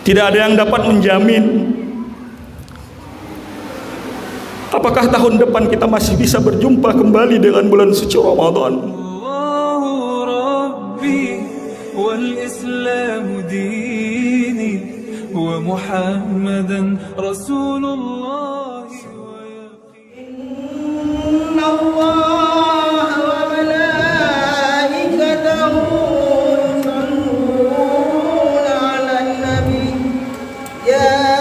Tidak ada yang dapat menjamin apakah tahun depan kita masih bisa berjumpa kembali dengan bulan suci Ramadan. Allahu Rabbi wal Islam dini wa Muhammadan Rasulullah. Inna Allah wa malaikatahu yusalluna 'alan nabi ya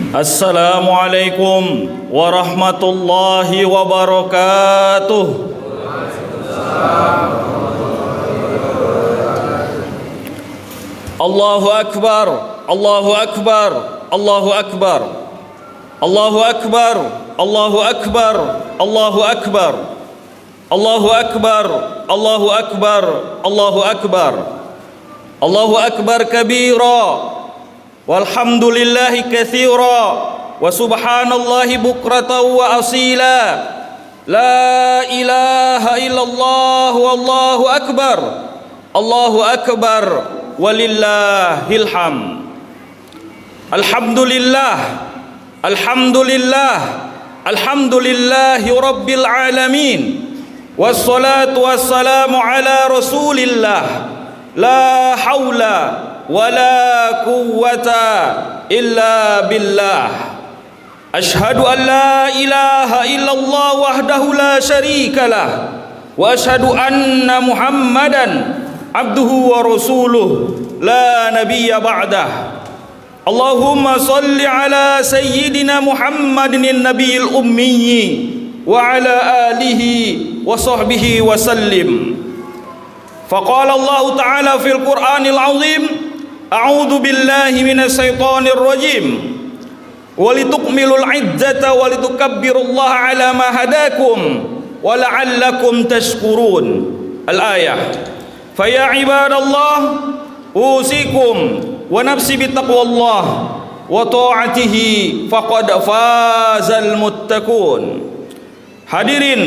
Assalamualaikum warahmatullahi wabarakatuh. Allahu akbar, Allahu akbar, Allahu akbar, Allahu akbar, Allahu akbar, Allahu akbar, Allahu akbar, Allahu akbar, Allahu akbar, Allahu akbar kabira, walhamdulillahi katsira, wa subhanallahi bukratan wa asila, la ilaha illallah wallahu akbar, Allahu akbar, walillahil hamd. Alhamdulillah, alhamdulillah, alhamdulillahi rabbil alamin, wassalatu wassalamu ala rasulillah, la haula wala quwwata illa billah. Ashhadu an la ilaha illallah wahdahu la syarika lah, wa ashhadu anna Muhammadan abduhu wa rasuluh la nabiyya ba'dah. Allahumma salli ala sayyidina Muhammadin nabiyil ummi wa ala alihi wa sahbihi wa sallim. Faqala Allah ta'ala fil Qur'anil azim, a'udzu billahi minasy syaithanir rajim, walitukmilul iddata walitukabbirullaha ala ma hadakum wa la'allakum tashkurun. Al-ayah. Faya ibadallah usikum wa nafsi bittaqwallah wa ta'atihi faqad fazal muttaqun. Hadirin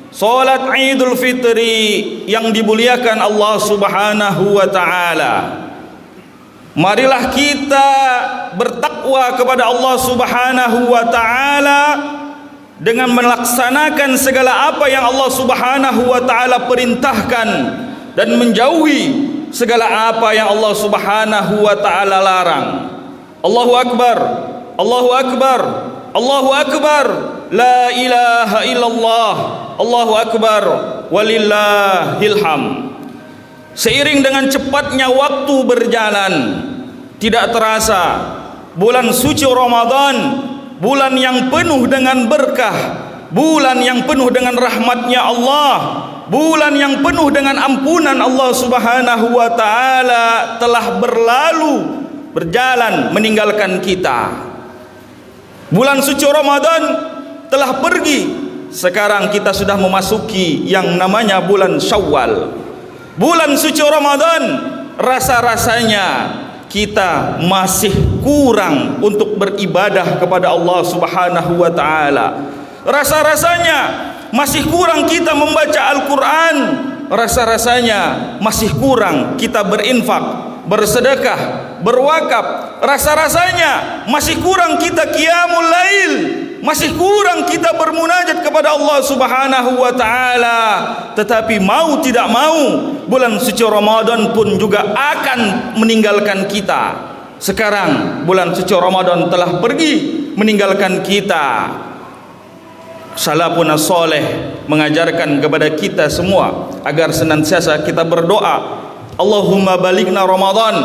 salat Idul Fitri yang dimuliakan Allah Subhanahu wa taala. Marilah kita bertakwa kepada Allah Subhanahu wa taala dengan melaksanakan segala apa yang Allah Subhanahu wa taala perintahkan dan menjauhi segala apa yang Allah Subhanahu wa taala larang. Allahu akbar, Allahu akbar, Allahu akbar, la ilaha illallah, Allahu akbar, walillahil hamd. Seiring dengan cepatnya waktu berjalan, tidak terasa bulan suci Ramadan, bulan yang penuh dengan berkah, bulan yang penuh dengan rahmatnya Allah, bulan yang penuh dengan ampunan Allah Subhanahu wa taala telah berlalu, berjalan meninggalkan kita. Bulan suci Ramadan telah pergi, sekarang kita sudah memasuki yang namanya bulan Syawal. Bulan suci Ramadan, rasa-rasanya kita masih kurang untuk beribadah kepada Allah Subhanahu wa taala. Rasa-rasanya masih kurang kita membaca Al-Quran. Rasa-rasanya masih kurang kita berinfak, bersedekah, berwakaf. Rasa-rasanya masih kurang kita qiyamul lail, masih kurang kita bermunajat kepada Allah Subhanahu wa taala. Tetapi mau tidak mau, bulan suci Ramadan pun juga akan meninggalkan kita. Sekarang bulan suci Ramadan telah pergi meninggalkan kita. Salafun as-saleh mengajarkan kepada kita semua agar senantiasa kita berdoa, Allahumma balighna Ramadan,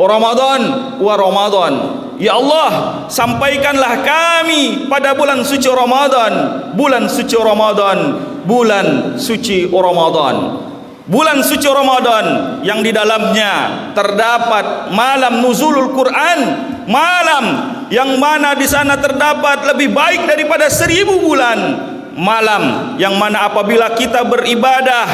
Ramadan wa Ramadan. Ya Allah, sampaikanlah kami pada bulan suci Ramadan, bulan suci Ramadan, bulan suci Ramadan. Bulan suci Ramadan yang di dalamnya terdapat malam nuzulul Quran, malam yang mana di sana terdapat lebih baik daripada 1000 bulan, malam yang mana apabila kita beribadah,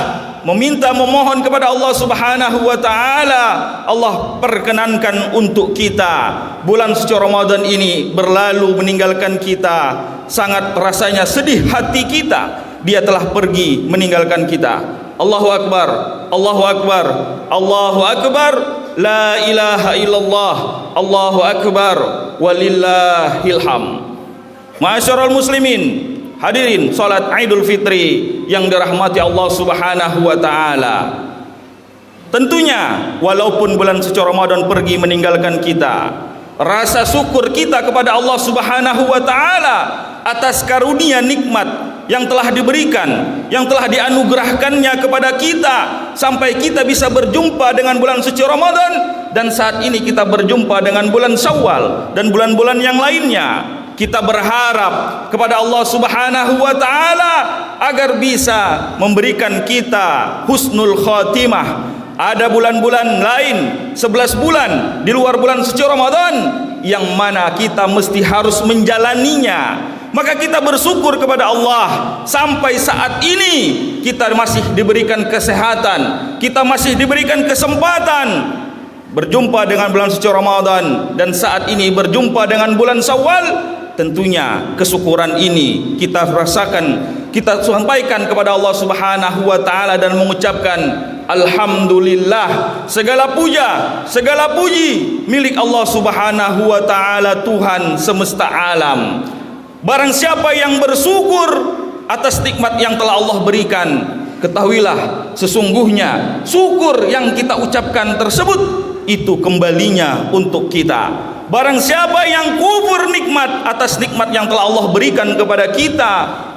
meminta memohon kepada Allah Subhanahu wa taala, Allah perkenankan untuk kita. Bulan suci Ramadan ini berlalu meninggalkan kita, sangat rasanya sedih hati kita, dia telah pergi meninggalkan kita. Allahu Akbar, Allahu Akbar, Allahu Akbar, la ilaha illallah, Allahu Akbar, walillahil ham. Ma'asyiral muslimin, hadirin salat Idul Fitri yang dirahmati Allah Subhanahu wa taala. Tentunya walaupun bulan suci Ramadan pergi meninggalkan kita, rasa syukur kita kepada Allah Subhanahu wa taala atas karunia nikmat yang telah diberikan, yang telah dianugerahkannya kepada kita sampai kita bisa berjumpa dengan bulan suci Ramadan, dan saat ini kita berjumpa dengan bulan Syawal dan bulan-bulan yang lainnya. Kita berharap kepada Allah Subhanahu wa taala agar bisa memberikan kita husnul khatimah. Ada bulan-bulan lain, 11 bulan di luar bulan suci Ramadan yang mana kita mesti harus menjalaninya. Maka kita bersyukur kepada Allah sampai saat ini kita masih diberikan kesehatan, kita masih diberikan kesempatan berjumpa dengan bulan suci Ramadan, dan saat ini berjumpa dengan bulan Syawal. Tentunya kesyukuran ini kita rasakan, kita sampaikan kepada Allah Subhanahu wa taala dan mengucapkan alhamdulillah, segala puja, segala puji milik Allah Subhanahu wa taala, Tuhan semesta alam. Barang siapa yang bersyukur atas nikmat yang telah Allah berikan, ketahuilah sesungguhnya syukur yang kita ucapkan tersebut itu kembalinya untuk kita. Barang siapa yang kufur nikmat atas nikmat yang telah Allah berikan kepada kita,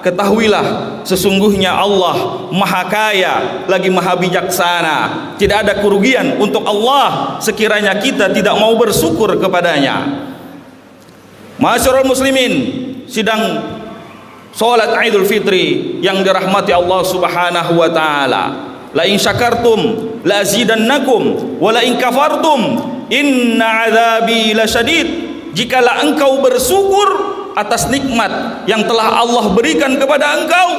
ketahuilah sesungguhnya Allah Maha Kaya lagi Maha Bijaksana. Tidak ada kerugian untuk Allah sekiranya kita tidak mau bersyukur kepadanya. Ma'asyiral muslimin, sidang salat Idul Fitri yang dirahmati Allah Subhanahu wa taala. La in syakartum la azidannakum wa la in kafartum inna adzabi lasyadid. Jikalau engkau bersyukur atas nikmat yang telah Allah berikan kepada engkau,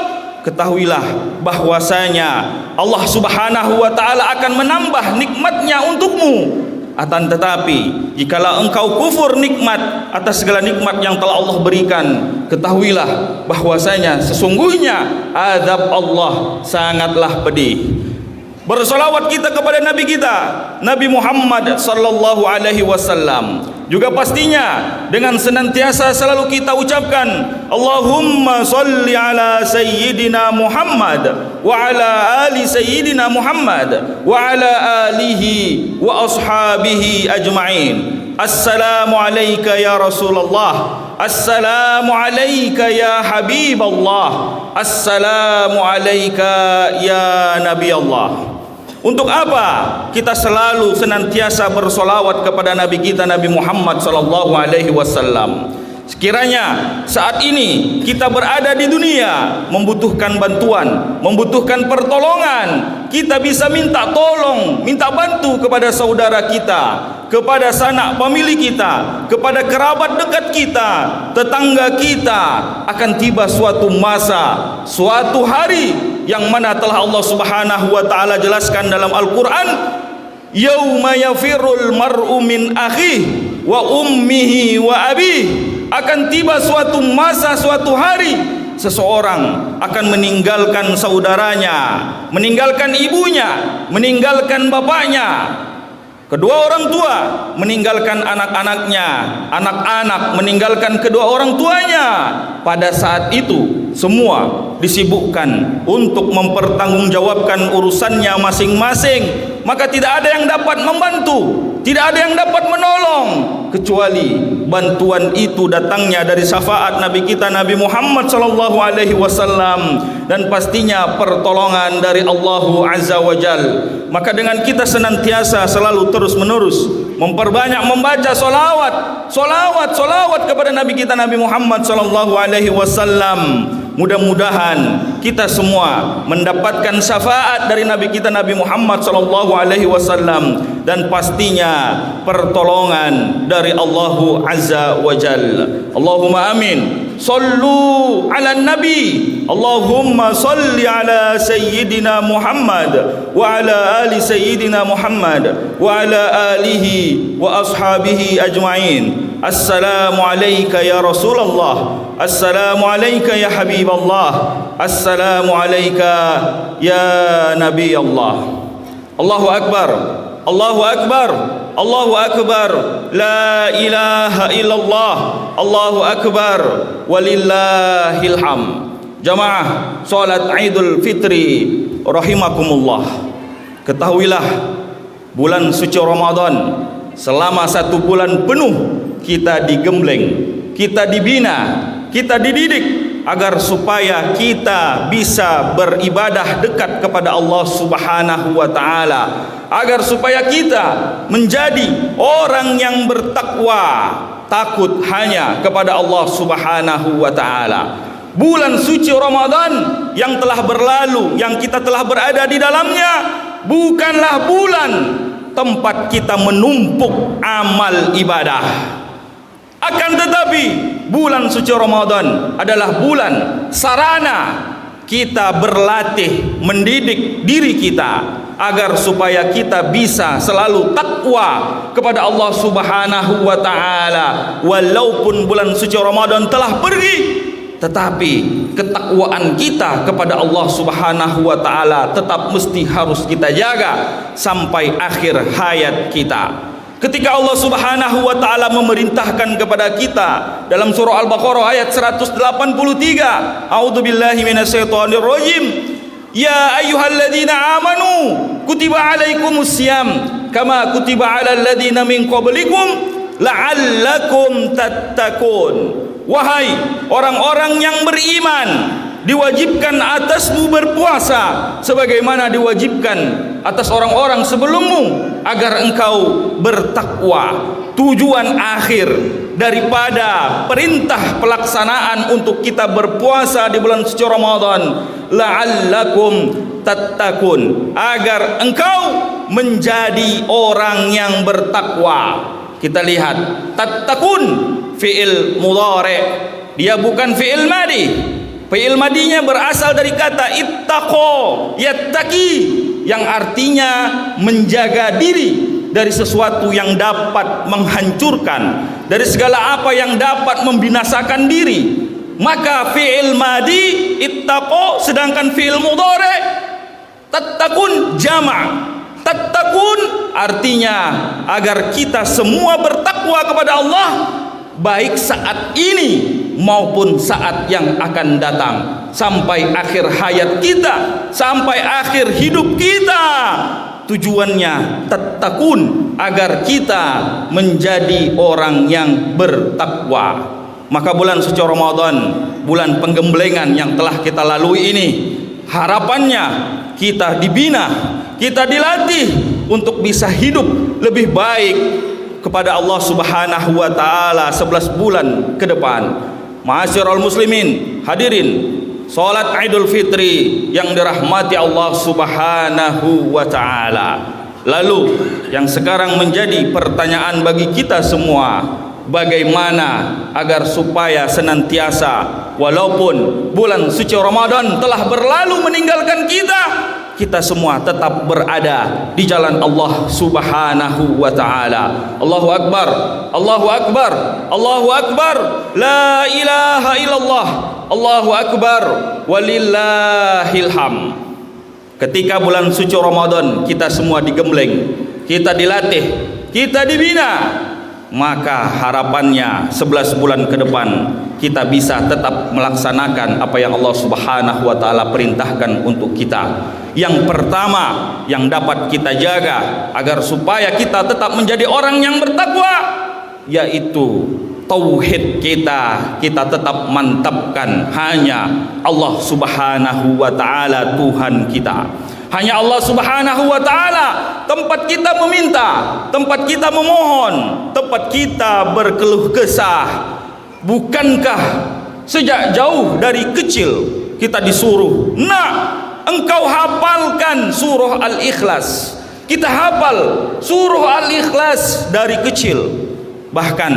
ketahuilah bahwasanya Allah Subhanahu wa taala akan menambah nikmatnya untukmu. Akan tetapi jikalau engkau kufur nikmat atas segala nikmat yang telah Allah berikan, ketahuilah bahwasanya sesungguhnya azab Allah sangatlah pedih. Bersolawat kita kepada Nabi kita, Nabi Muhammad sallallahu alaihi wasallam. Juga pastinya dengan senantiasa selalu kita ucapkan Allahumma salli ala Sayyidina Muhammad wa ala ali Sayyidina Muhammad wa ala alihi wa ashabihi ajma'in. Assalamu alayka ya Rasulullah, assalamu alayka ya Habiballah, assalamu alayka ya Nabi Allah. Untuk apa kita selalu senantiasa bersolawat kepada Nabi kita Nabi Muhammad sallallahu alaihi wasallam? Sekiranya saat ini kita berada di dunia membutuhkan bantuan, membutuhkan pertolongan, kita bisa minta tolong, minta bantu kepada saudara kita, kepada sanak famili kita, kepada kerabat dekat kita, tetangga kita. Akan tiba suatu masa, suatu hari yang mana telah Allah Subhanahu wa taala jelaskan dalam Al-Qur'an, yauma yafirul mar'u min akhihi wa ummihi wa abihi. Akan tiba suatu masa, suatu hari seseorang akan meninggalkan saudaranya, meninggalkan ibunya, meninggalkan bapaknya, kedua orang tua meninggalkan anak-anaknya, anak-anak meninggalkan kedua orang tuanya. Pada saat itu semua disibukkan untuk mempertanggungjawabkan urusannya masing-masing. Maka tidak ada yang dapat membantu, tidak ada yang dapat menolong kecuali bantuan itu datangnya dari syafaat Nabi kita Nabi Muhammad sallallahu alaihi wasallam, dan pastinya pertolongan dari Allah Azza wa Jal. Maka dengan kita senantiasa selalu terus menerus memperbanyak membaca solawat kepada Nabi kita Nabi Muhammad sallallahu alaihi wasallam, mudah-mudahan kita semua mendapatkan syafaat dari Nabi kita Nabi Muhammad sallallahu alaihi wasallam, dan pastinya pertolongan dari Allah Azza wa Jalla. Allahumma amin. Sallu ala nabi. Allahumma salli ala sayyidina Muhammad wa ala ali sayyidina Muhammad wa ala alihi wa ashabihi ajma'in. Assalamu alayka ya Rasulullah. Assalamu alayka ya Habiballah. Assalamu alayka ya Nabi Allah. Allahu Akbar. Allahu Akbar. Allahu Akbar. La ilaha illallah. Allahu Akbar. Walillahil hamd. Jamaah salat Idul Fitri rahimakumullah. Ketahuilah, bulan suci Ramadan selama 1 bulan penuh kita digembleng, kita dibina, kita dididik agar supaya kita bisa beribadah dekat kepada Allah Subhanahu wa taala, agar supaya kita menjadi orang yang bertakwa, takut hanya kepada Allah Subhanahu wa taala. Bulan suci Ramadan yang telah berlalu, yang kita telah berada di dalamnya, bukanlah bulan tempat kita menumpuk amal ibadah. Akan tetapi bulan suci Ramadan adalah bulan sarana kita berlatih, mendidik diri kita agar supaya kita bisa selalu takwa kepada Allah Subhanahu wa taala. Walaupun bulan suci Ramadan telah pergi, tetapi ketakwaan kita kepada Allah Subhanahu wa taala tetap mesti harus kita jaga sampai akhir hayat kita. Ketika Allah Subhanahu wa taala memerintahkan kepada kita dalam surah Al-Baqarah ayat 183, A'udzubillahi minasyaitonir rajim. Ya ayyuhalladzina amanu kutiba alaikumusiyam kama kutiba alal ladzina min qablikum la'allakum tattaqun. Wahai orang-orang yang beriman, diwajibkan atasmu berpuasa sebagaimana diwajibkan atas orang-orang sebelummu agar engkau bertakwa. Tujuan akhir daripada perintah pelaksanaan untuk kita berpuasa di bulan suci Ramadan, la'allakum tattaqun, agar engkau menjadi orang yang bertakwa. Kita lihat tattaqun fi'il mudhari', dia bukan fi'il madi. Fi'il madinya berasal dari kata ittaqo, yattaqi, yang artinya menjaga diri dari sesuatu yang dapat menghancurkan, dari segala apa yang dapat membinasakan diri. Maka fi'il madi ittaqo, sedangkan fi'il mudhari' tattaqun jama'. Tattaqun artinya agar kita semua bertakwa kepada Allah, baik saat ini maupun saat yang akan datang, sampai akhir hayat kita, sampai akhir hidup kita. Tujuannya tattaqun, agar kita menjadi orang yang bertakwa. Maka bulan suci Ramadan, bulan penggemblengan yang telah kita lalui ini, harapannya kita dibina, kita dilatih untuk bisa hidup lebih baik kepada Allah Subhanahu wa taala 11 bulan ke depan. Ma'asyiral muslimin, hadirin salat Idul Fitri yang dirahmati Allah Subhanahu wa taala. Lalu yang sekarang menjadi pertanyaan bagi kita semua, bagaimana agar supaya senantiasa walaupun bulan suci Ramadan telah berlalu meninggalkan kita semua tetap berada di jalan Allah Subhanahu wa taala. Allahu Akbar. Allahu Akbar. Allahu Akbar. La ilaha illallah. Allahu Akbar. Walillahil hamd. Ketika bulan suci Ramadan kita semua digembleng, kita dilatih, kita dibina, maka harapannya 11 bulan ke depan kita bisa tetap melaksanakan apa yang Allah Subhanahu wa taala perintahkan untuk kita. Yang pertama yang dapat kita jaga agar supaya kita tetap menjadi orang yang bertakwa, yaitu tauhid kita tetap mantapkan hanya Allah Subhanahu wa taala Tuhan kita. Hanya Allah Subhanahu wa taala tempat kita meminta, tempat kita memohon, tempat kita berkeluh kesah. Bukankah sejak jauh dari kecil kita disuruh, "Nak, engkau hafalkan surah Al-Ikhlas." Kita hafal surah Al-Ikhlas dari kecil. Bahkan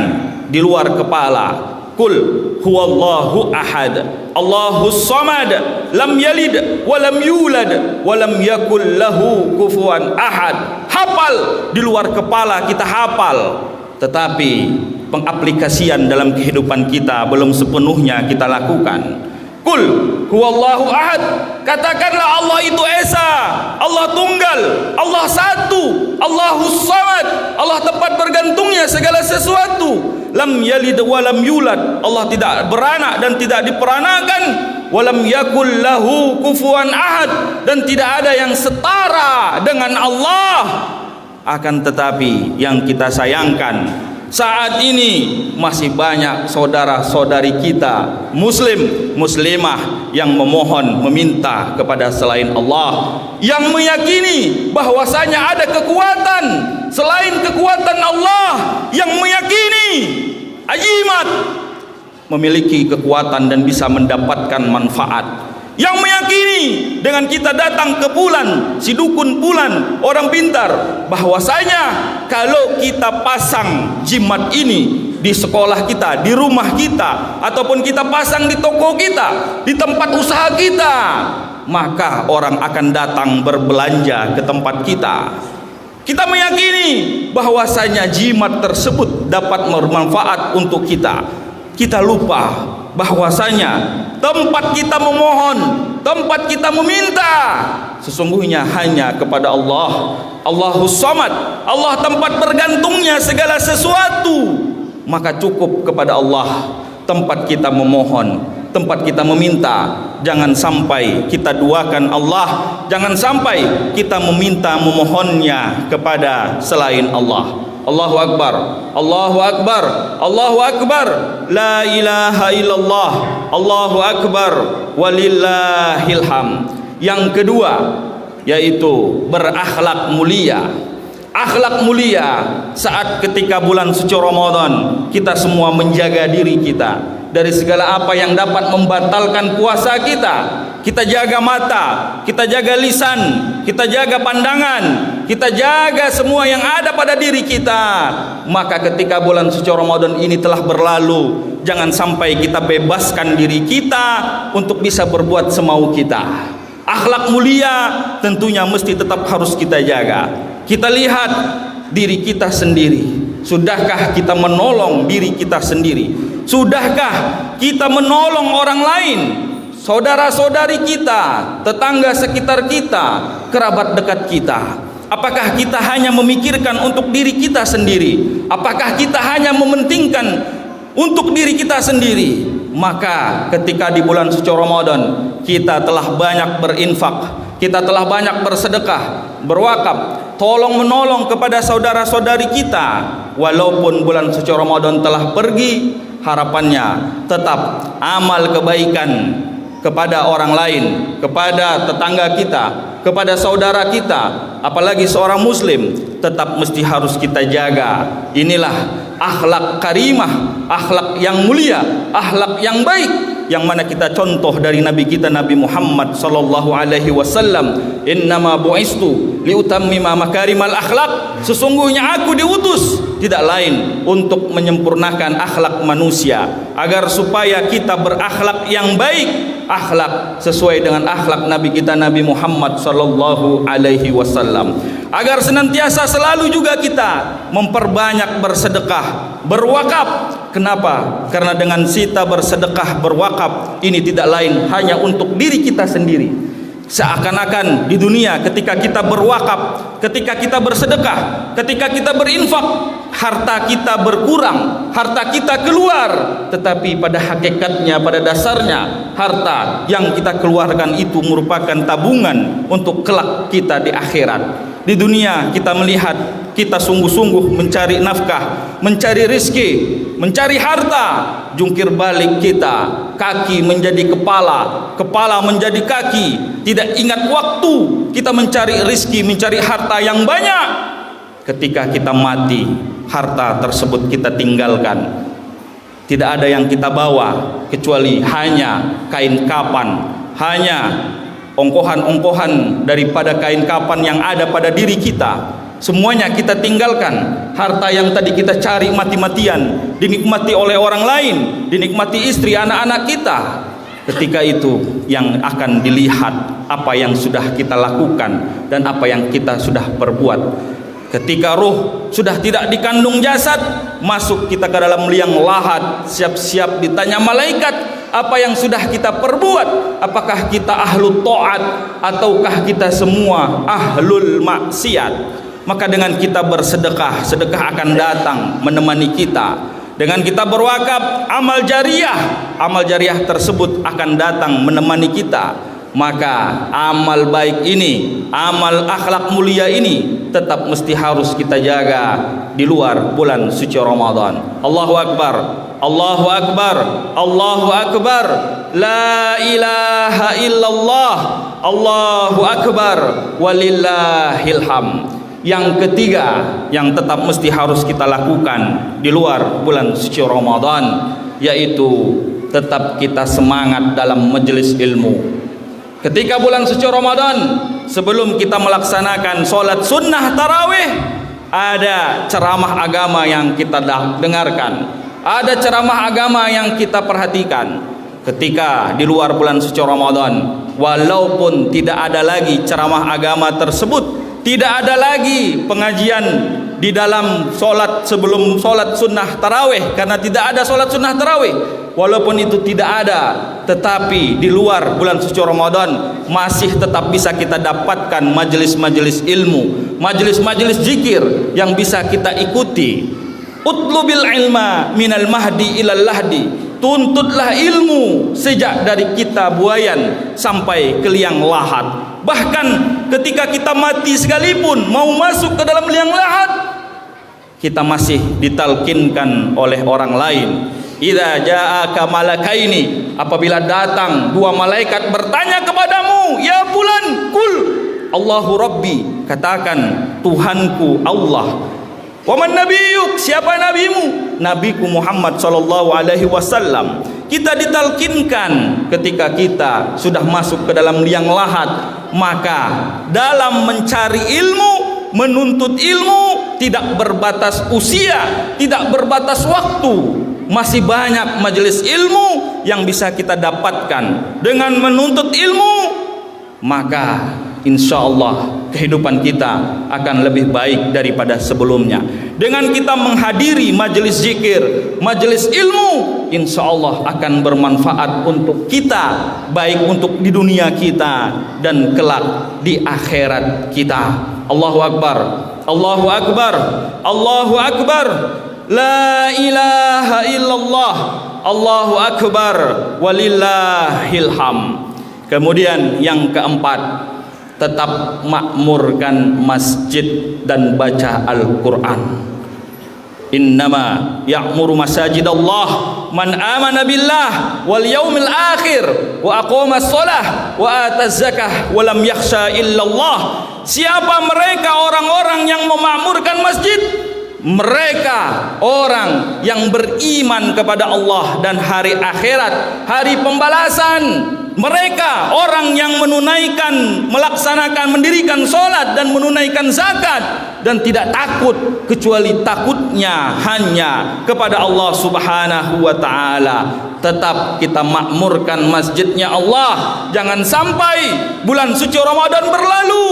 di luar kepala, Qul huwallahu ahad, Allahus samad, lam yalid walam yulad walam yakul lahu kufuwan ahad. Hafal di luar kepala kita hafal, tetapi pengaplikasian dalam kehidupan kita belum sepenuhnya kita lakukan. Qul huwallahu ahad, katakanlah Allah itu esa, Allah tunggal, Allah satu, Allahus samad, Allah tempat bergantungnya segala sesuatu. Lam yalid walam yulad, Allah tidak beranak dan tidak diperanakan. Walam yakul lahu kufuwan ahad, dan tidak ada yang setara dengan Allah. Akan tetapi yang kita sayangkan, saat ini masih banyak saudara-saudari kita muslim, muslimah yang memohon, meminta kepada selain Allah, yang meyakini bahwasanya ada kekuatan selain kekuatan Allah, yang meyakini ajimat memiliki kekuatan dan bisa mendapatkan manfaat, yang meyakini dengan kita datang ke bulan, si dukun bulan, orang pintar, bahwasanya kalau kita pasang jimat ini di sekolah kita, di rumah kita, ataupun kita pasang di toko kita, di tempat usaha kita, maka orang akan datang berbelanja ke tempat kita. Kita meyakini bahwasanya jimat tersebut dapat bermanfaat untuk kita. Kita lupa bahwasanya tempat kita memohon, tempat kita meminta sesungguhnya hanya kepada Allah. Allahus samad, Allah tempat bergantungnya segala sesuatu. Maka cukup kepada Allah tempat kita memohon, tempat kita meminta. Jangan sampai kita duakan Allah, jangan sampai kita meminta memohonnya kepada selain Allah. Allahu Akbar, Allahu Akbar, Allahu Akbar, la ilaha illallah, Allahu Akbar, walillahil hamd. Yang kedua yaitu berakhlak mulia. Akhlak mulia saat ketika bulan suci Ramadan, kita semua menjaga diri kita dari segala apa yang dapat membatalkan puasa kita. Kita jaga mata, kita jaga lisan, kita jaga pandangan, kita jaga semua yang ada pada diri kita. Maka ketika bulan suci Ramadan ini telah berlalu, jangan sampai kita bebaskan diri kita untuk bisa berbuat semau kita. Akhlak mulia tentunya mesti tetap harus kita jaga. Kita lihat diri kita sendiri. Sudahkah kita menolong diri kita sendiri? Sudahkah kita menolong orang lain? Saudara-saudari kita, tetangga sekitar kita, kerabat dekat kita. Apakah kita hanya memikirkan untuk diri kita sendiri? Apakah kita hanya mementingkan untuk diri kita sendiri? Maka ketika di bulan suci Ramadan kita telah banyak berinfak, kita telah banyak bersedekah, berwakaf, tolong menolong kepada saudara-saudari kita. Walaupun bulan suci Ramadan telah pergi, harapannya tetap amal kebaikan kepada orang lain, kepada tetangga kita, kepada saudara kita, apalagi seorang muslim, tetap mesti harus kita jaga. Inilah akhlak karimah, akhlak yang mulia, akhlak yang baik, yang mana kita contoh dari Nabi kita Nabi Muhammad sallallahu alaihi wasallam. Innama bu'istu liutammima makarimal akhlak, sesungguhnya aku diutus tidak lain untuk menyempurnakan akhlak manusia, agar supaya kita berakhlak yang baik, akhlak sesuai dengan akhlak Nabi kita Nabi Muhammad sallallahu alaihi wasallam, agar senantiasa selalu juga kita memperbanyak bersedekah, berwakaf. Kenapa? Karena dengan kita bersedekah, berwakaf, ini tidak lain hanya untuk diri kita sendiri. Seakan-akan di dunia ketika kita berwakaf, ketika kita bersedekah, ketika kita berinfak, harta kita berkurang, harta kita keluar, tetapi pada hakikatnya, pada dasarnya, harta yang kita keluarkan itu merupakan tabungan untuk kelak kita di akhirat. Di dunia kita melihat kita sungguh-sungguh mencari nafkah, mencari rezeki, mencari harta. Jungkir balik kita, kaki menjadi kepala, kepala menjadi kaki. Tidak ingat waktu kita mencari rezeki, mencari harta yang banyak. Ketika kita mati, harta tersebut kita tinggalkan. Tidak ada yang kita bawa kecuali hanya kain kapan, hanya ongkohan-ongkohan daripada kain kapan yang ada pada diri kita. Semuanya kita tinggalkan. Harta yang tadi kita cari mati-matian, dinikmati oleh orang lain, dinikmati istri, anak-anak kita. Ketika itu yang akan dilihat apa yang sudah kita lakukan dan apa yang kita sudah perbuat. Ketika ruh sudah tidak dikandung jasad, masuk kita ke dalam liang lahat, siap-siap ditanya malaikat apa yang sudah kita perbuat. Apakah kita ahlul ta'at ataukah kita semua ahlul maksiat? Maka dengan kita bersedekah, sedekah akan datang menemani kita. Dengan kita berwakaf, amal jariah tersebut akan datang menemani kita. Maka amal baik ini, amal akhlak mulia ini tetap mesti harus kita jaga di luar bulan suci Ramadan. Allahu Akbar, Allahu Akbar, Allahu Akbar, la ilaha illallah, Allahu Akbar, walillahil hamd. Yang ketiga yang tetap mesti harus kita lakukan di luar bulan suci Ramadan, yaitu tetap kita semangat dalam majelis ilmu. Ketika bulan suci Ramadan, sebelum kita melaksanakan sholat sunnah tarawih, ada ceramah agama yang kita dengarkan, ada ceramah agama yang kita perhatikan. Ketika di luar bulan suci Ramadan, walaupun tidak ada lagi ceramah agama tersebut, tidak ada lagi pengajian di dalam sholat sebelum sholat sunnah tarawih, karena tidak ada sholat sunnah tarawih. Walaupun itu tidak ada, tetapi di luar bulan suci Ramadan masih tetap bisa kita dapatkan majelis-majelis ilmu, majelis-majelis zikir yang bisa kita ikuti. Utlubil ilma minal mahdi ilal lahdi. Tuntutlah ilmu sejak dari kita buayan sampai ke liang lahat. Bahkan ketika kita mati sekalipun, mau masuk ke dalam liang lahat, kita masih ditalkinkan oleh orang lain. Idza ja'aka malakaini, apabila datang dua malaikat bertanya kepadamu, ya fulan, kul Allahu Rabbi, katakan Tuhanku Allah. Wa man nabiyyuk, siapa nabimu? Nabiku Muhammad sallallahu alaihi wasallam. Kita ditalkinkan ketika kita sudah masuk ke dalam liang lahat, maka dalam mencari ilmu, menuntut ilmu tidak berbatas usia, tidak berbatas waktu. Masih banyak majelis ilmu yang bisa kita dapatkan. Dengan menuntut ilmu, maka insya Allah kehidupan kita akan lebih baik daripada sebelumnya. Dengan kita menghadiri majelis zikir, majelis ilmu, insya Allah akan bermanfaat untuk kita, baik untuk di dunia kita dan kelak di akhirat kita. Allahu Akbar, Allahu Akbar, Allahu Akbar, la ilaha illallah, Allahu Akbar, walillahil hamd. Kemudian yang keempat, tetap makmurkan masjid dan baca Al-Quran. Innama ya'muru masajidallah man amana billah wal yaumil akhir wa aqama shalah wa ataz zakah wa lam yakhsha illallah. Siapa mereka orang-orang yang memakmurkan masjid? Mereka orang yang beriman kepada Allah dan hari akhirat, hari pembalasan. Mereka orang yang menunaikan, melaksanakan, mendirikan sholat dan menunaikan zakat, dan tidak takut kecuali takutnya hanya kepada Allah Subhanahu wa ta'ala. Tetap kita makmurkan masjidnya Allah. Jangan sampai bulan suci Ramadan berlalu,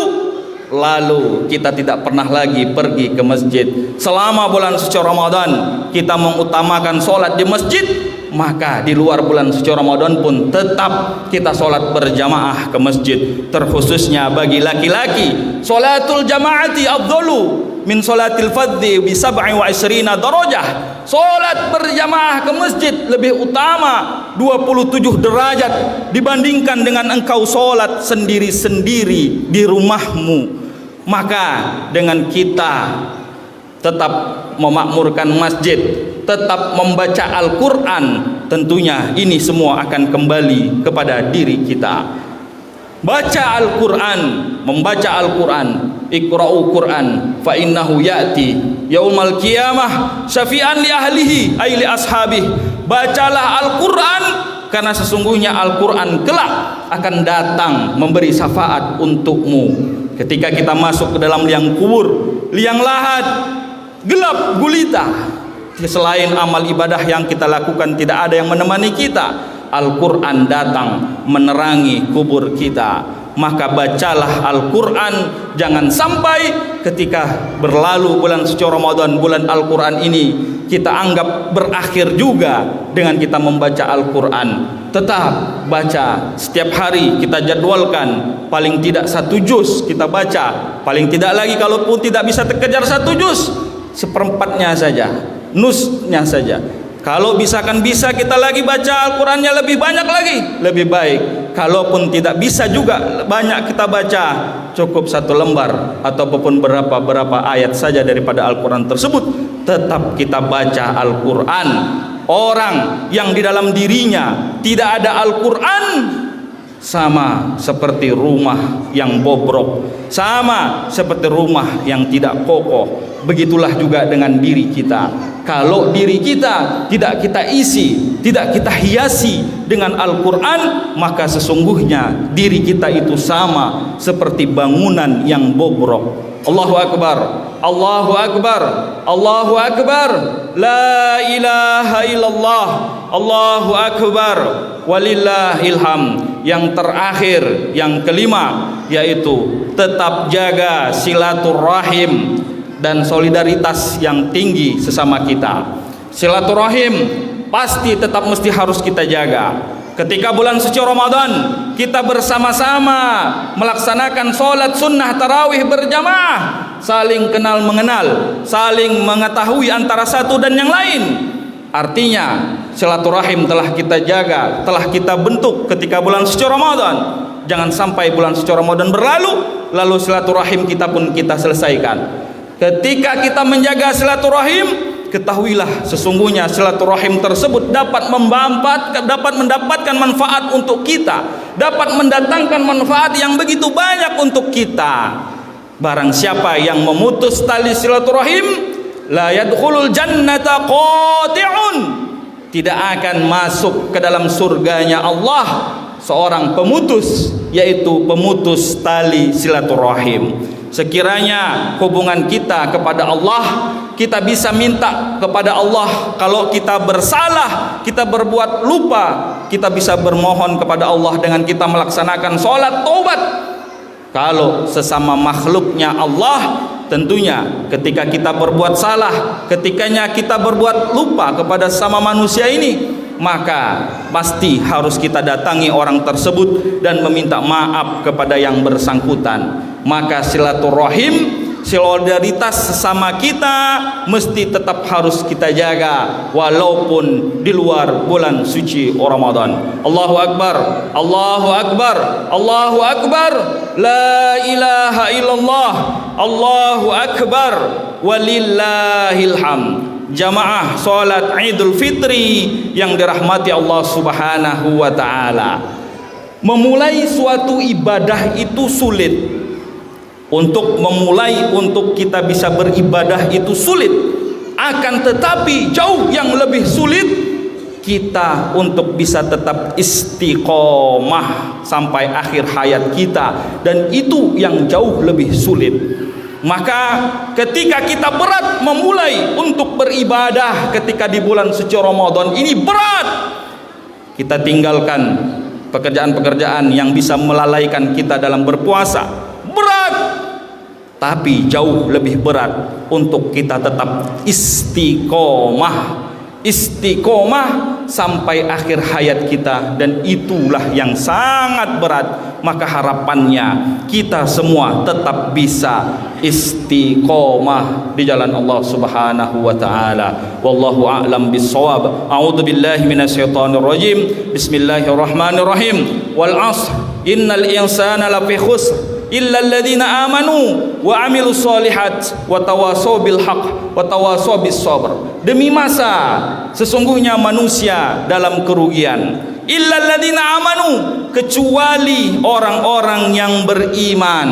lalu kita tidak pernah lagi pergi ke masjid. Selama bulan suci Ramadan kita mengutamakan sholat di masjid, maka di luar bulan suci Ramadan pun tetap kita sholat berjamaah ke masjid. Terkhususnya bagi laki-laki, sholatul jamaati afdalu min salatil fardhi bi 27 darajah. Salat berjamaah ke masjid lebih utama 27 derajat dibandingkan dengan engkau salat sendiri-sendiri di rumahmu. Maka dengan kita tetap memakmurkan masjid, tetap membaca Al-Quran, tentunya ini semua akan kembali kepada diri kita. Baca Al-Quran, membaca Al-Quran, iqra'u Quran fa innahu ya'ti yaumal qiyamah syafi'an li ahlihi ay li ashabih. Bacalah Al-Quran karena sesungguhnya Al-Quran kelak akan datang memberi syafaat untukmu. Ketika kita masuk ke dalam liang kubur, liang lahat, gelap gulita, selain amal ibadah yang kita lakukan tidak ada yang menemani kita, Al-Quran datang menerangi kubur kita. Maka bacalah Al-Quran, jangan sampai ketika berlalu bulan suci Ramadan, bulan Al-Quran ini kita anggap berakhir juga dengan kita membaca Al-Quran. Tetap baca setiap hari, kita jadwalkan paling tidak 1 juz kita baca, paling tidak lagi kalaupun tidak bisa terkejar 1 juz, 1/4-nya saja, nusnya saja. Kalau bisa kita lagi baca Al-Qurannya lebih banyak lagi, lebih baik. Kalaupun tidak bisa juga banyak kita baca, cukup 1 lembar ataupun berapa ayat saja daripada Al-Quran tersebut. Tetap kita baca Al-Quran. Orang yang di dalam dirinya tidak ada Al-Quran sama seperti rumah yang bobrok, sama seperti rumah yang tidak kokoh. Begitulah juga dengan diri kita. Kalau diri kita tidak kita isi, tidak kita hiasi dengan Al-Quran, maka sesungguhnya diri kita itu sama seperti bangunan yang bobrok. Allahu Akbar, Allahu Akbar, Allahu Akbar, la ilaha illallah, Allahu Akbar, walillahil hamd. Yang terakhir, yang kelima, yaitu tetap jaga silaturahim dan solidaritas yang tinggi sesama kita. Silaturahim pasti tetap mesti harus kita jaga. Ketika bulan suci Ramadan kita bersama-sama melaksanakan sholat sunnah tarawih berjamaah, saling kenal mengenal, saling mengetahui antara satu dan yang lain. Artinya silaturahim telah kita jaga, telah kita bentuk ketika bulan suci Ramadan. Jangan sampai bulan suci Ramadan berlalu lalu silaturahim kita pun kita selesaikan. Ketika kita menjaga silaturahim, ketahuilah sesungguhnya silaturahim tersebut dapat mendapatkan manfaat untuk kita, dapat mendatangkan manfaat yang begitu banyak untuk kita. Barang siapa yang memutus tali silaturahim, la yadkhulul jannata qati'un, tidak akan masuk ke dalam surganya Allah seorang pemutus, yaitu pemutus tali silaturahim. Sekiranya hubungan kita kepada Allah, kita bisa minta kepada Allah. Kalau kita bersalah, kita berbuat lupa, kita bisa bermohon kepada Allah dengan kita melaksanakan sholat taubat. Kalau sesama makhluknya Allah, tentunya ketika kita berbuat salah, ketikanya kita berbuat lupa kepada sesama manusia ini, maka pasti harus kita datangi orang tersebut dan meminta maaf kepada yang bersangkutan. Maka silaturahim, solidaritas sesama kita mesti tetap harus kita jaga walaupun di luar bulan suci Ramadan. Allahu Akbar, Allahu Akbar, Allahu Akbar, la ilaha illallah, Allahu Akbar, walillahil hamd. Jamaah salat Idul Fitri yang dirahmati Allah Subhanahu wa taala. Memulai suatu ibadah itu sulit. Untuk memulai, untuk kita bisa beribadah itu sulit. Akan tetapi jauh yang lebih sulit kita untuk bisa tetap istiqomah sampai akhir hayat kita, dan itu yang jauh lebih sulit. Maka ketika kita berat memulai untuk beribadah ketika di bulan suci Ramadan ini berat, kita tinggalkan pekerjaan-pekerjaan yang bisa melalaikan kita dalam berpuasa. Berat, tapi jauh lebih berat untuk kita tetap istiqomah. istiqomah sampai akhir hayat kita, dan itulah yang sangat berat. Maka harapannya kita semua tetap bisa istiqomah di jalan Allah Subhanahu wa taala. Wallahu a'lam bissawab. A'udzu billahi minasyaitonir rajim. Bismillahirrahmanirrahim. Wal 'ashr innal insana lafi khusr illa alladhina amanu wa 'amilus solihat wa tawasaw bil haqq wa tawasaw bis sabr. Demi masa sesungguhnya manusia dalam kerugian, illa alladhina amanu, kecuali orang-orang yang beriman,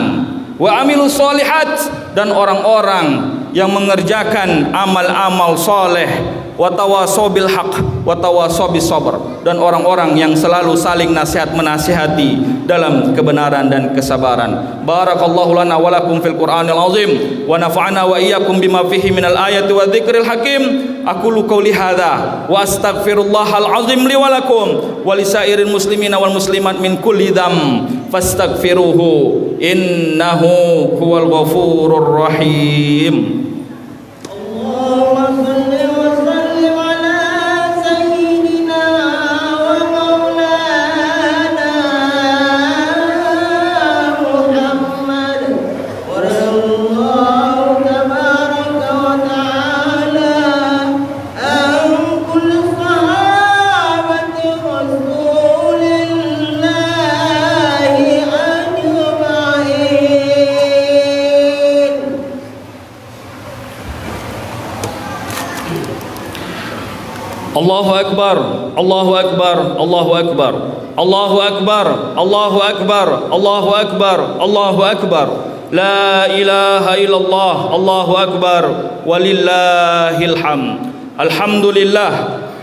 wa 'amilus solihat, dan orang-orang yang mengerjakan amal-amal soleh, wa tawasaw bil haqq wa tawasaw bis sabr, dan orang-orang yang selalu saling menasihati dalam kebenaran dan kesabaran. Barakallahu lana wa lakum fil Qur'anil azim wa nafa'ana wa iyyakum bima fihi minal ayati wa dzikril hakim. Aqulu qouli hadza wa astaghfirullahal azim li wa lakum wa lisairil muslimina wal muslimat min kulli dzam fastaghfiruhu innahu huwal ghafurur rahim. Allahu akbar, Allahu akbar, Allahu akbar, Allahu akbar, Allahu akbar, Allahu akbar, Allahu akbar. La ilaha illallah, Allahu akbar, walillahil hamd. Alhamdulillah,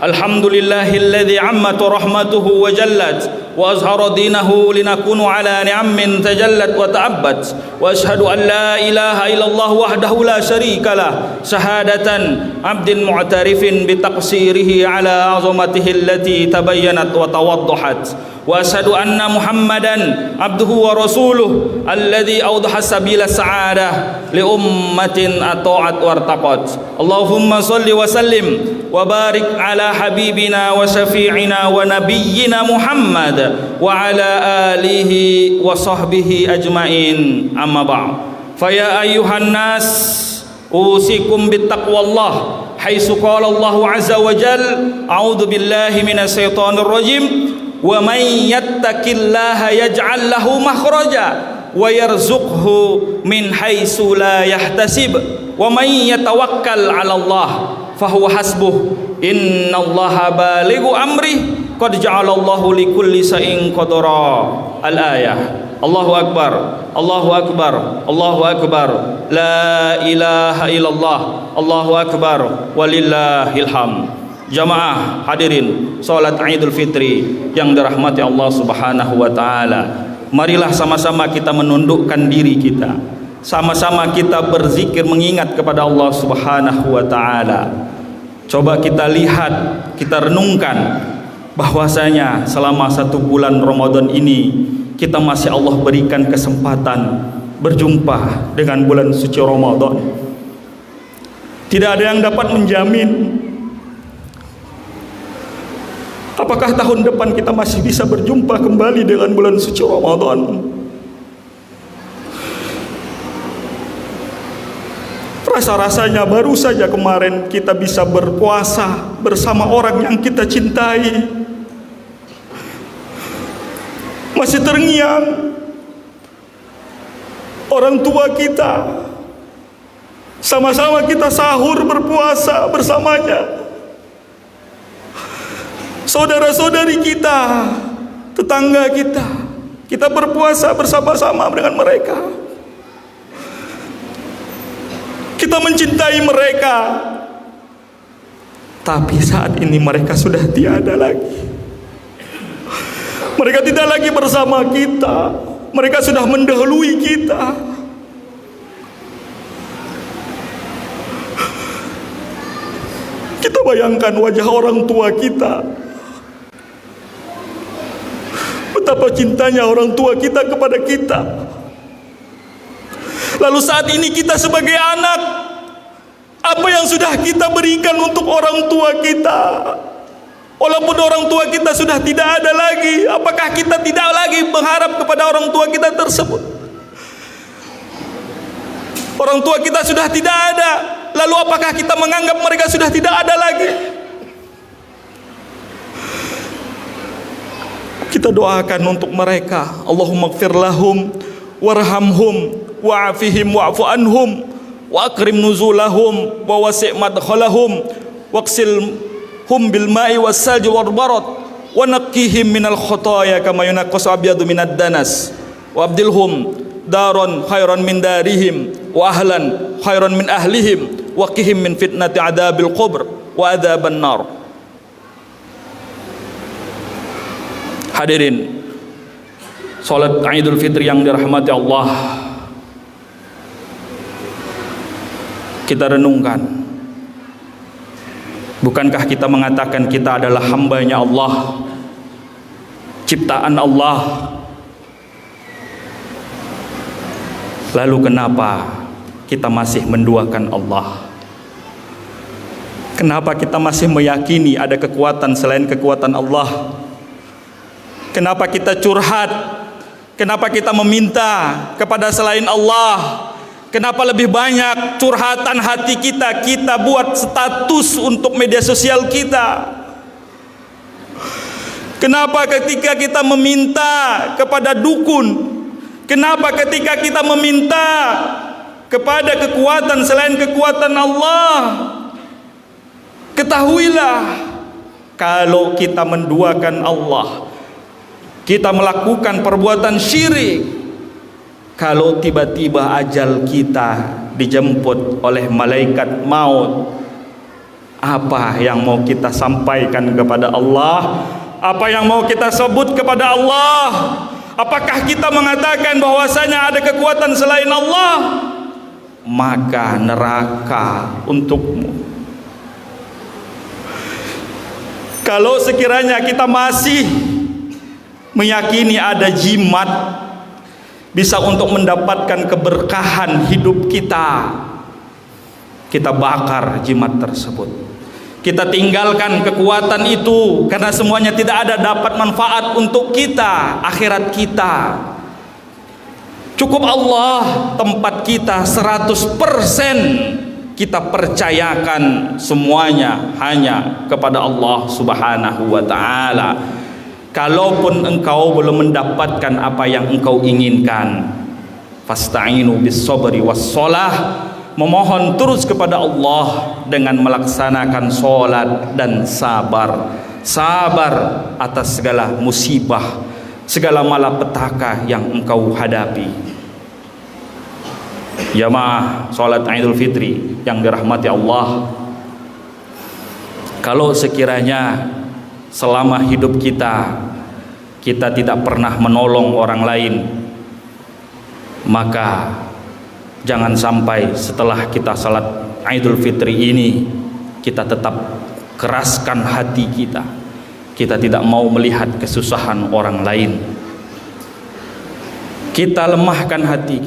alhamdulillahilladzi 'ammat rahmatuhu wa jallat wa azhara dinahu linakunu ala ni'amin tajallat wa ta'abbat. Wa ashhadu an la ilaha illallah wahdahu la syarika lah, syahadatan 'abdin mu'tarifin bi taqsirihi ala 'azamatihi allati tabayyanat wa tawaddahat. Wa ashhadu anna Muhammadan abduhu wa rasuluh alladzi awdaha sabila sa'adah li ummatin ata'at wartaqat. Allahumma shalli wa sallim wa barik ala habibina wa syafi'ina wa nabiyyina Muhammad wa ala alihi wa sahbihi ajmain. Amma ba'd. Fa ya ayyuhan nas usikum bittaqwallah haitsu qala Allah azza wa jalla a'udzu billahi minasyaitonir rajim. Wa may yattaqillaha yaj'al lahu makhraja wa yarzuqhu min haitsu la yahtasib wa may yatawakkal 'ala Allah fahuwa hasbuh innallaha balighu amri qad ja'alallahu likulli shay'in qadara. Al-ayah. Allahu akbar, Allahu akbar, Allahu akbar, la ilaha illallah, Allahu akbar, walillahil hamd. Jamaah hadirin salat Idul Fitri yang dirahmati Allah Subhanahu wa taala. Marilah sama-sama kita menundukkan diri kita. Sama-sama kita berzikir mengingat kepada Allah Subhanahu wa taala. Coba kita lihat, kita renungkan bahwasanya selama 1 bulan Ramadan ini kita masih Allah berikan kesempatan berjumpa dengan bulan suci Ramadan. Tidak ada yang dapat menjamin apakah tahun depan kita masih bisa berjumpa kembali dengan bulan suci Ramadan. Rasa-rasanya baru saja kemarin kita bisa berpuasa bersama orang yang kita cintai. Masih terngiang orang tua kita, sama-sama kita sahur berpuasa bersamanya. Saudara-saudari kita, tetangga kita berpuasa bersama-sama dengan mereka. Kita mencintai mereka, tapi saat ini mereka sudah tiada lagi. Mereka tidak lagi bersama kita. Mereka sudah mendahului kita. Kita bayangkan wajah orang tua kita, betapa cintanya orang tua kita kepada kita. Lalu saat ini kita sebagai anak Apa yang sudah kita berikan untuk orang tua kita? Walaupun orang tua kita sudah tidak ada lagi, apakah kita tidak lagi berharap kepada orang tua kita tersebut? Orang tua kita sudah tidak ada, lalu apakah kita menganggap mereka sudah tidak ada lagi? Kita doakan untuk mereka, Allahumma ighfir lahum warhamhum wa'afihim wa'fu anhum wa akrim nuzulahum wa wasi' madkhalahum waqsil hum bil ma'i was salji wal barad wa naqqihim minal khotoya kama yunaqqas abyadu minad danas wa abdilhum daron khairan min darihim wa ahlan khairan min ahlihim wa qihim min fitnati adabil qubr wa adzaban nar. Hadirin salat Idul Fitri yang dirahmati Allah, kita renungkan, bukankah kita mengatakan kita adalah hambanya Allah, ciptaan Allah? Lalu kenapa kita masih menduakan Allah? Kenapa kita masih meyakini ada kekuatan selain kekuatan Allah? Kenapa kita curhat? Kenapa kita meminta kepada selain Allah? Kenapa lebih banyak curhatan hati kita buat status untuk media sosial kita? Kenapa ketika kita meminta kepada dukun? Kenapa ketika kita meminta kepada kekuatan selain kekuatan Allah? Ketahuilah, kalau kita menduakan Allah, kita melakukan perbuatan syirik, kalau tiba-tiba ajal kita dijemput oleh malaikat maut, apa yang mau kita sampaikan kepada Allah? Apa yang mau kita sebut kepada Allah? Apakah kita mengatakan bahwasanya ada kekuatan selain Allah? Maka neraka untukmu. Kalau sekiranya kita masih meyakini ada jimat bisa untuk mendapatkan keberkahan hidup kita, kita bakar jimat tersebut. Kita tinggalkan kekuatan itu, karena semuanya tidak ada dapat manfaat untuk kita, akhirat kita. Cukup Allah tempat kita 100%, kita percayakan semuanya hanya kepada Allah Subhanahu wa ta'ala. Kalaupun engkau belum mendapatkan apa yang engkau inginkan, fasta'inu bis sabri was shalah, memohon terus kepada Allah dengan melaksanakan sholat dan sabar atas segala musibah, segala malapetaka yang engkau hadapi. Jamaah sholat Idul Fitri yang dirahmati Allah, kalau sekiranya selama hidup kita tidak pernah menolong orang lain, maka jangan sampai setelah kita salat Idul Fitri ini kita tetap keraskan hati kita tidak mau melihat kesusahan orang lain. Kita lemahkan hati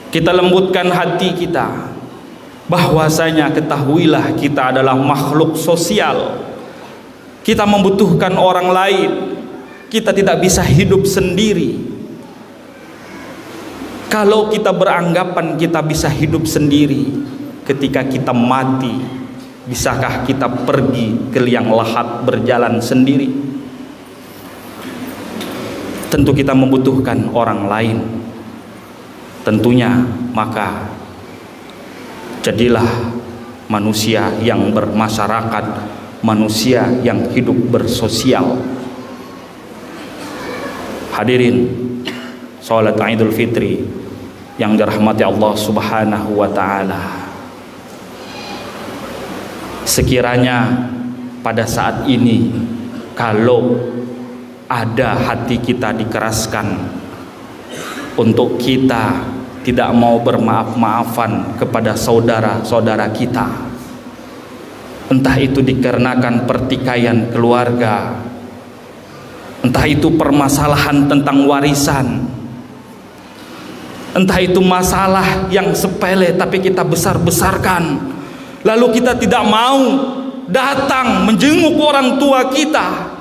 kita lembutkan hati kita, bahwasanya ketahuilah kita adalah makhluk sosial. Kita membutuhkan orang lain, kita tidak bisa hidup sendiri. Kalau kita beranggapan kita bisa hidup sendiri, ketika kita mati, bisakah kita pergi ke liang lahat berjalan sendiri? Tentu kita membutuhkan orang lain. Tentunya maka jadilah manusia yang bermasyarakat, manusia yang hidup bersosial. Hadirin salat Idul Fitri yang dirahmati Allah Subhanahu wa ta'ala, sekiranya pada saat ini kalau ada hati kita dikeraskan untuk kita tidak mau bermaaf-maafan kepada saudara-saudara kita, entah itu dikarenakan pertikaian keluarga, entah itu permasalahan tentang warisan, Entah itu masalah yang sepele tapi kita besar-besarkan. Lalu kita tidak mau datang menjenguk orang tua kita.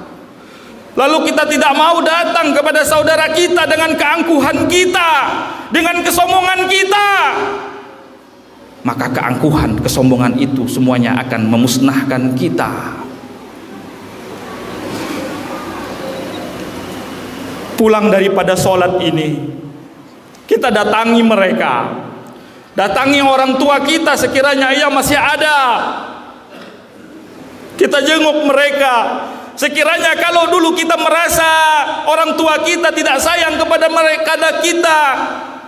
Lalu kita tidak mau datang kepada saudara kita dengan keangkuhan kita, dengan kesombongan kita. Maka keangkuhan, kesombongan itu semuanya akan memusnahkan kita. Pulang daripada sholat ini, kita datangi mereka, datangi orang tua kita sekiranya ia masih ada. Kita jenguk mereka. Sekiranya kalau dulu kita merasa orang tua kita tidak sayang kepada mereka,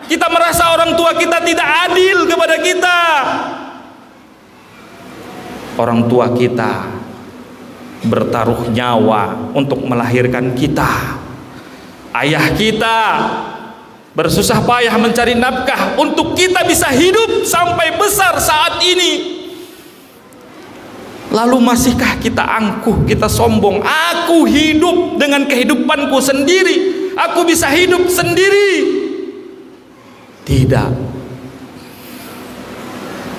kita merasa orang tua kita tidak adil kepada kita. Orang tua kita bertaruh nyawa untuk melahirkan kita. Ayah kita bersusah payah mencari nafkah untuk kita bisa hidup sampai besar saat ini. Lalu masihkah kita angkuh, kita sombong? Aku hidup dengan kehidupanku sendiri, aku bisa hidup sendiri. Tidak.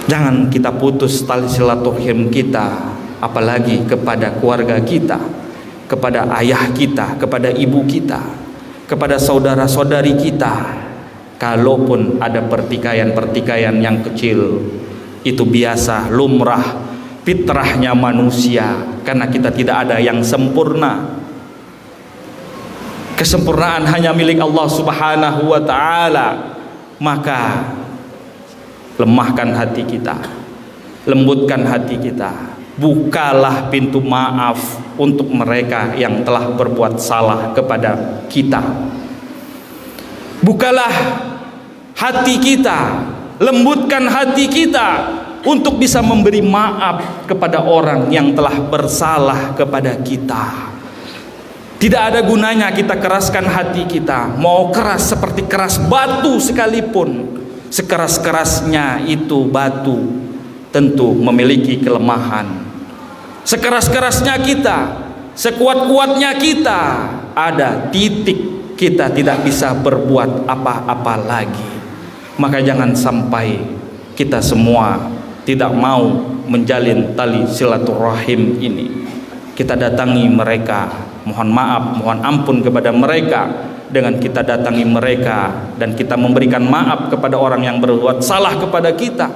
Jangan kita putus tali silaturahim kita, apalagi kepada keluarga kita, kepada ayah kita, kepada ibu kita, kepada saudara-saudari kita. Kalaupun ada pertikaian-pertikaian yang kecil, itu biasa, lumrah, fitrahnya manusia, karena kita tidak ada yang sempurna. Kesempurnaan hanya milik Allah Subhanahu wa ta'ala. Maka lemahkan hati kita, lembutkan hati kita, bukalah pintu maaf untuk mereka yang telah berbuat salah kepada kita. Bukalah hati kita, lembutkan hati kita untuk bisa memberi maaf kepada orang yang telah bersalah kepada kita. Tidak ada gunanya kita keraskan hati kita, mau keras seperti keras batu sekalipun. Sekeras-kerasnya itu batu tentu memiliki kelemahan. Sekeras-kerasnya kita, sekuat-kuatnya kita, ada titik kita tidak bisa berbuat apa-apa lagi. Maka jangan sampai kita semua tidak mau menjalin tali silaturahim ini. Kita datangi mereka, mohon maaf, mohon ampun kepada mereka. Dengan kita datangi mereka dan kita memberikan maaf kepada orang yang berbuat salah kepada kita,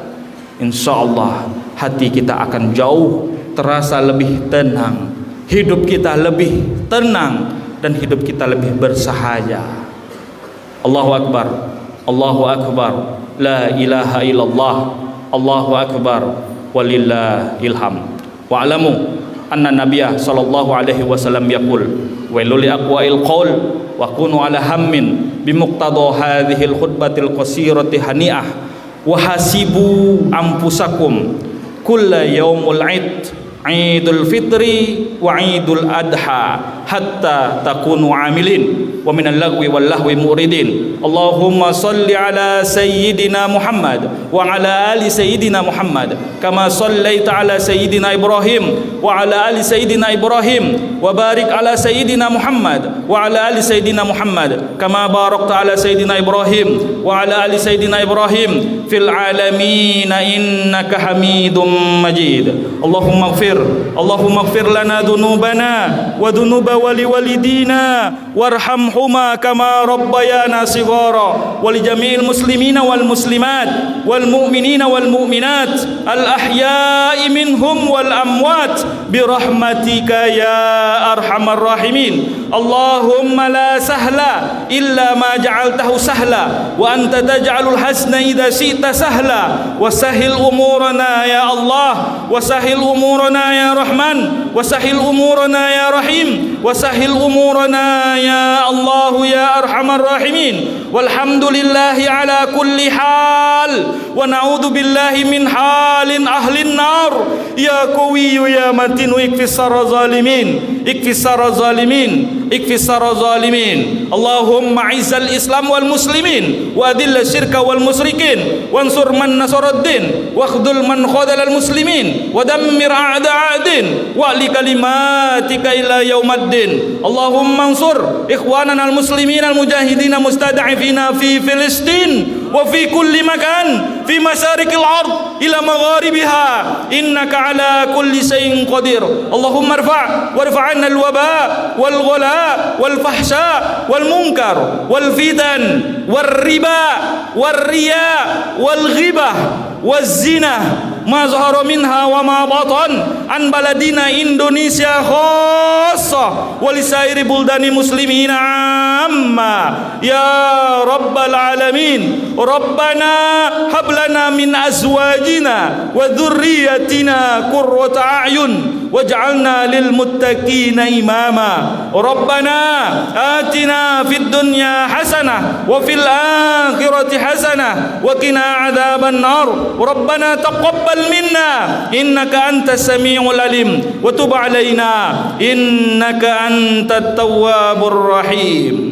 insya Allah hati kita akan jauh terasa lebih tenang, hidup kita lebih tenang, dan hidup kita lebih bersahaja. Allahu Akbar, Allahu Akbar, la ilaha illallah, Allahu Akbar, walillahil hamd. Wa'lamu anna nabiyya sallallahu alaihi wasallam yaqul wailul li aqwail qaul wa kunu ala hammin bimuqtada hadhil khutbatil qasirati hani'ah wa hasibu anfusakum kulla yaumul id Idul Fitri wa Idul Adha hatta takunu amilin wa minal lagwi wal lahwi muridin. Allahumma salli ala sayyidina Muhammad wa ala ali sayyidina Muhammad kama sallaita ala sayyidina Ibrahim wa ala ali sayyidina Ibrahim wa barik ala sayyidina Muhammad wa ala ali sayyidina Muhammad kama barakta ala sayyidina Ibrahim wa ala ali sayyidina Ibrahim fil alamin innaka Hamidum Majid. Allahumma Allahumma ighfir lana dhunubana wa dhunuba waliwalidina warhamhuma kama rabbayana shighara wa li jami'il muslimina wal muslimat wal mu'minina wal mu'minat al ahya'i minhum wal amwat bi rahmatika ya arhamar rahimin. Allahumma la sahla illa ma ja'altahu sahla wa anta taj'alul hasna idza syi'ta sahla wa sahhil umurana ya Allah wa sahhil umurana ya Rahman wa sahhil umurana ya Rahim wa sahhil umurana ya Allah ya arhamar rahimin. Walhamdulillahi ala kulli hal wa na'udzu billahi min halin ahlin nar ya qawiyyu ya matin ikfis zalimin ikfis syarra zalimin. Allahumma izzal Islam wal muslimin wa adhill syirka wal musyrikin wansur man nasaraddin wakhdhul man khadhalal muslimin wa dammir a'da'adin wa li kalimatika ila yaumaddin. Allahumma ansur ikhwanana al muslimin al mujahidin mustada'ifina fi Filistin wa fi kulli makan fi masyarikil ard ila magharibiha innaka ala kulli shay'in qadir. Allahumma warfa' 'anna al waba wal ghala wal fahsya wal munkar wal fitan wal riba wal riya wal ghibah waz zina ma zahara minha wa ma batan an baladina Indonesia khassa wa lisairi buldani muslimina amma ya rabbal alamin. Rabbana hab lana min azwajina wa dhurriyyatina qurrata a'yun waj'alna lil muttaqina imama. Rabbana atina fid dunya hasanah wa fil akhirati hasanah wa qina adzaban nar. Rabbana taqabbal minna innaka antas samiul alim wa tub alaina innaka antat tawwabur rahim.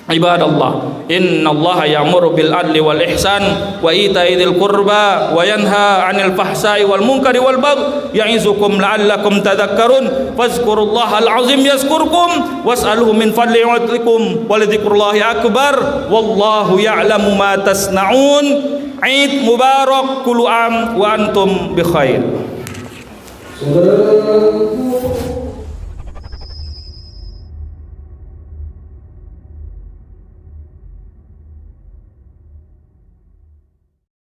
Ibadallah, innallaha ya'muru bil adli wal ihsan wa ita'i dzil qurba wa yanha 'anil fahsai wal munkari wal baghi ya'izukum la'allakum tadhakkarun. Fazkurullahal azim yazkurkum was'aluhu min fadli yu'tikum wa lidzikrullahi akbar wallahu ya'lamu ma tasna'un. Eid Mubarak, kullu am wa antum bi khair.